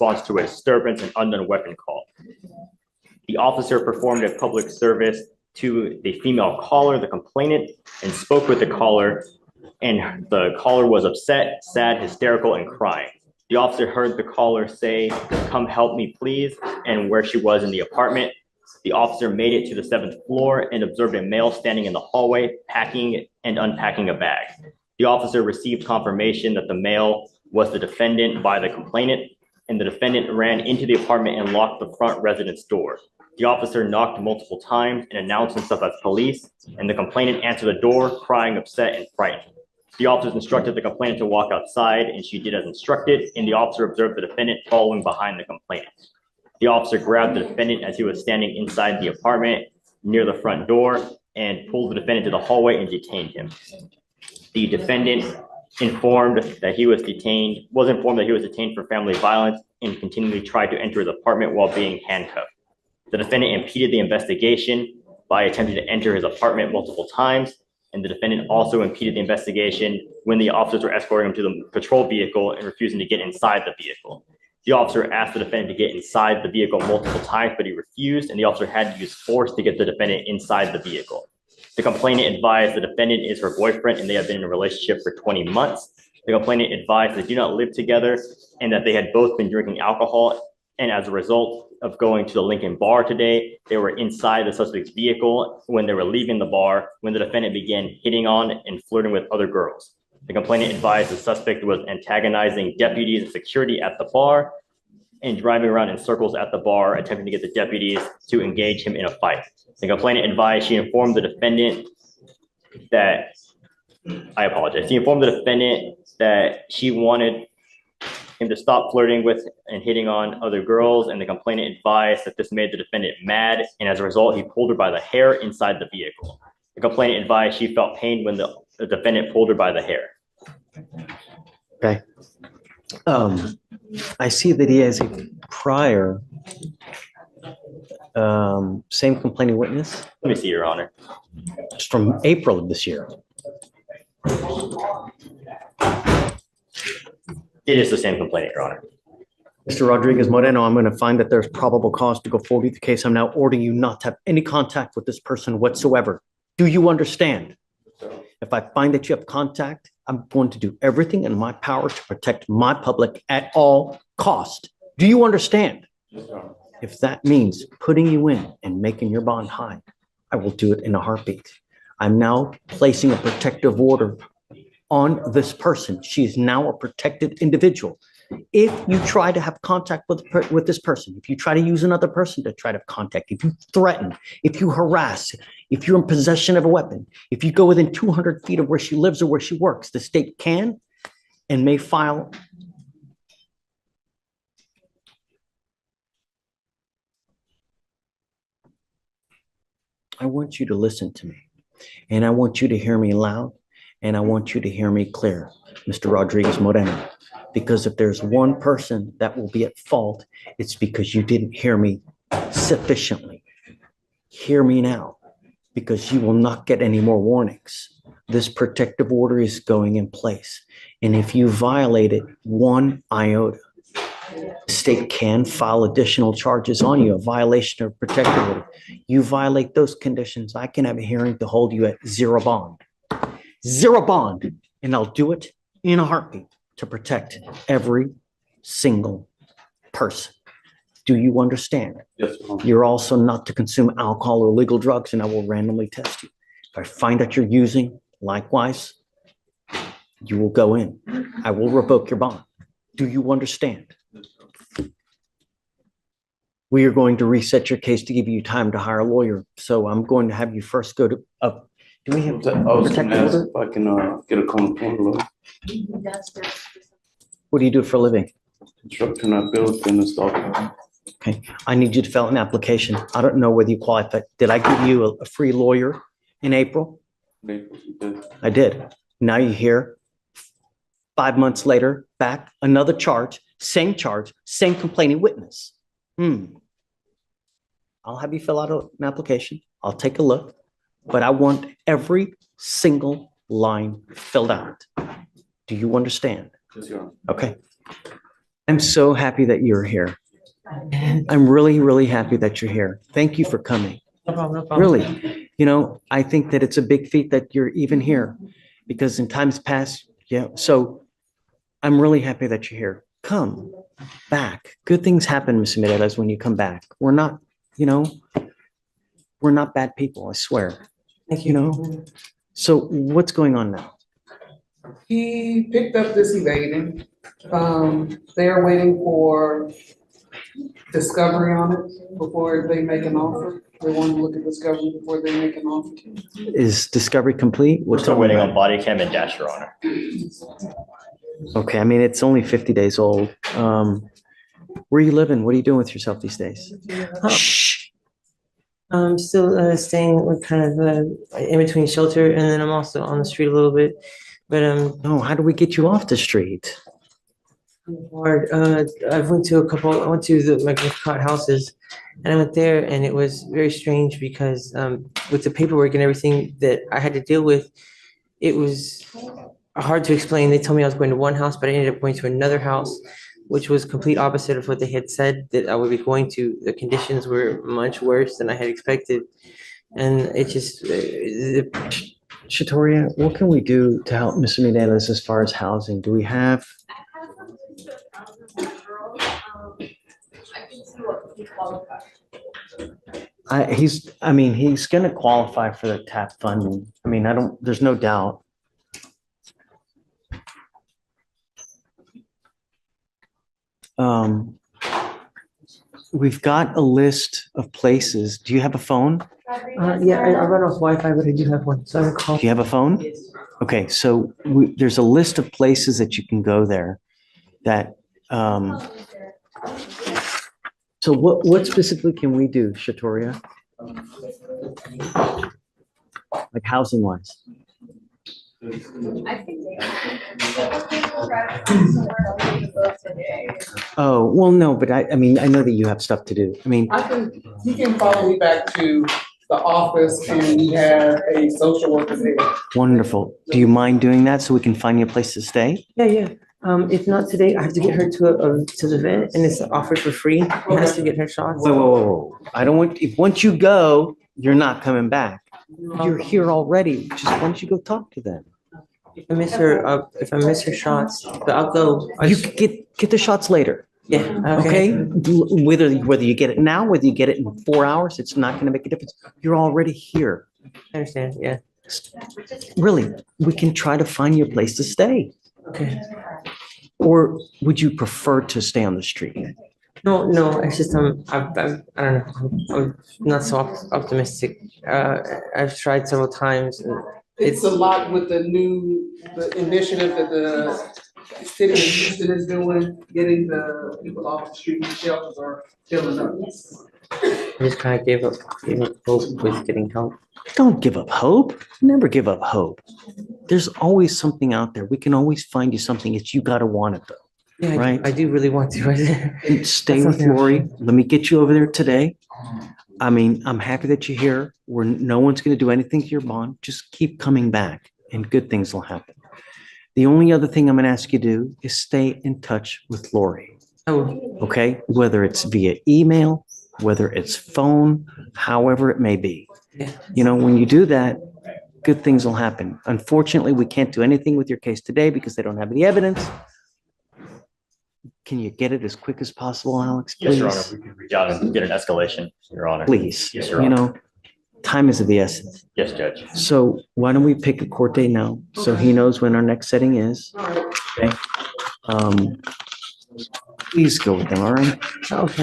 response to a disturbance and unknown weapon call. The officer performed a public service to the female caller, the complainant, and spoke with the caller, and the caller was upset, sad, hysterical, and crying. The officer heard the caller say, "Come help me, please," and where she was in the apartment. The officer made it to the 7th floor and observed a male standing in the hallway, packing and unpacking a bag. The officer received confirmation that the male was the defendant by the complainant, and the defendant ran into the apartment and locked the front residence door. The officer knocked multiple times and announced himself as police, and the complainant answered the door, crying, upset, and frightened. The officers instructed the complainant to walk outside, and she did as instructed, and the officer observed the defendant following behind the complainant. The officer grabbed the defendant as he was standing inside the apartment near the front door and pulled the defendant to the hallway and detained him. The defendant was informed that he was detained for family violence and continually tried to enter his apartment while being handcuffed. The defendant impeded the investigation by attempting to enter his apartment multiple times, and the defendant also impeded the investigation when the officers were escorting him to the patrol vehicle and refusing to get inside the vehicle. The officer asked the defendant to get inside the vehicle multiple times, but he refused, and the officer had to use force to get the defendant inside the vehicle. The complainant advised the defendant is her boyfriend and they have been in a relationship for 20 months. The complainant advised they do not live together and that they had both been drinking alcohol, and as a result of going to the Lincoln bar today, they were inside the suspect's vehicle when they were leaving the bar when the defendant began hitting on and flirting with other girls. The complainant advised the suspect was antagonizing deputies and security at the bar and driving around in circles at the bar, attempting to get the deputies to engage him in a fight. The complainant advised she informed the defendant that, she informed the defendant that she wanted him to stop flirting with and hitting on other girls, and the complainant advised that this made the defendant mad, and as a result, he pulled her by the hair inside the vehicle. The complainant advised she felt pain when the defendant pulled her by the hair. Okay. I see that he has a prior same complaining witness. Let me see, Your Honor. It's from April of this year. It is the same complainant, Your Honor. Mr. Rodriguez Moreno, I'm going to find that there's probable cause to go forward with the case. I'm now ordering you not to have any contact with this person whatsoever. Do you understand? If I find that you have contact, I'm going to do everything in my power to protect my public at all cost. Do you understand? If that means putting you in and making your bond high, I will do it in a heartbeat. I'm now placing a protective order on this person. She is now a protected individual. If you try to have contact with this person, if you try to use another person to try to have contact, if you threaten, if you harass, if you're in possession of a weapon, if you go within 200 feet of where she lives or where she works, the state can and may file. I want you to listen to me, and I want you to hear me loud, and I want you to hear me clear, Mr. Rodriguez Moreno, because if there's one person that will be at fault, it's because you didn't hear me sufficiently. Hear me now, because you will not get any more warnings. This protective order is going in place, and if you violate it one iota, the state can file additional charges on you, a violation of protective order. You violate those conditions, I can have a hearing to hold you at zero bond. Zero bond, and I'll do it in a heartbeat to protect every single person. Do you understand? Yes, ma'am. You're also not to consume alcohol or illegal drugs, and I will randomly test you. If I find that you're using, likewise, you will go in. I will revoke your bond. Do you understand? We are going to reset your case to give you time to hire a lawyer. So I'm going to have you first go to, do we have I was protective gonna ask order? if I can get a comment. What do you do for a living? Construction, I build and install. Okay, I need you to fill out an application. I don't know whether you qualify. Did I give you a free lawyer in April? I did. Now you're here. 5 months later, back, another charge, same complaining witness. I'll have you fill out an application. I'll take a look, but I want every single line filled out. Do you understand? Yes, Your Honor. Okay. I'm so happy that you're here. I'm really, really happy that you're here. Thank you for coming. No problem, no problem. Really, I think that it's a big feat that you're even here because in times past, yeah. So I'm really happy that you're here. Come back. Good things happen, Ms. Mireles, when you come back. We're not bad people, I swear. Thank You know? So what's going on now? He picked up this evading. They're waiting for discovery on it before they make an offer. They want to look at discovery before they make an offer. Is discovery complete? We're still waiting on body cam and dash, Your Honor. Okay, I mean, it's only 50 days old. Where are you living? What are you doing with yourself these days? Shh. I'm still staying with kind of in between shelter, and then I'm also on the street a little bit. But No, how do we get you off the street? hard. I went to the my caught houses, and I went there, and it was very strange because with the paperwork and everything that I had to deal with, it was hard to explain. They told me I was going to one house, but I ended up going to another house, which was complete opposite of what they had said that I would be going to. The conditions were much worse than I had expected, and it just Shatoria, what can we do to help Mr. Mireles as far as housing? Do we have? He's gonna qualify for the TAP funding. I mean, there's no doubt. We've got a list of places. Do you have a phone? yeah, I run off Wi-Fi, but I do have one, so I call. Do you have a phone? Okay, so there's a list of places that you can go there that, so what specifically can we do, Shatoria? Like housing wise? Oh, well, no, but I mean, I know that you have stuff to do. I mean, He can follow me back to the office and we have a social worker there. wonderful. Do you mind doing that so we can find you a place to stay? Yeah, yeah. If not today, I have to get her to the vet, and it's offered for free. She has to get her shots. Whoa. I don't want, once you go, you're not coming back. You're here already. Just why don't you go talk to them? If I miss her shots, but I'll go. You get the shots later, Yeah, okay? okay. Whether you get it now, whether you get it in 4 hours, it's not gonna make a difference. You're already here. I understand, yeah. Really, we can try to find you a place to stay. Okay. Or would you prefer to stay on the street? No, it's just, I don't know. I'm not so optimistic. I've tried several times and It's a lot with the initiative that the city of Houston is doing, getting the people off the street, shelters are filling up. I just kind of gave up hope with getting help. Don't give up hope. Never give up hope. There's always something out there. We can always find you something. It's you gotta want it though. Yeah, Right. I do really want to. And stay with something else. Lori. Let me get you over there today. I mean, I'm happy that you're here. No one's gonna do anything to your bond. Just keep coming back and good things will happen. The only other thing I'm gonna ask you to do is stay in touch with Lori, Oh, okay? Whether it's via email, whether it's phone, however it may be. yeah. When you do that, good things will happen. Unfortunately, we can't do anything with your case today because they don't have any evidence. Can you get it as quick as possible, Alex, Yes, Your Honor, please? we can reach out and get an escalation, Your Honor. Please, Yes, Your Honor. time is of the essence. Yes, Judge. So why don't we pick a court date now so he knows when our next setting is? Okay. Please go with them, all right? Okay.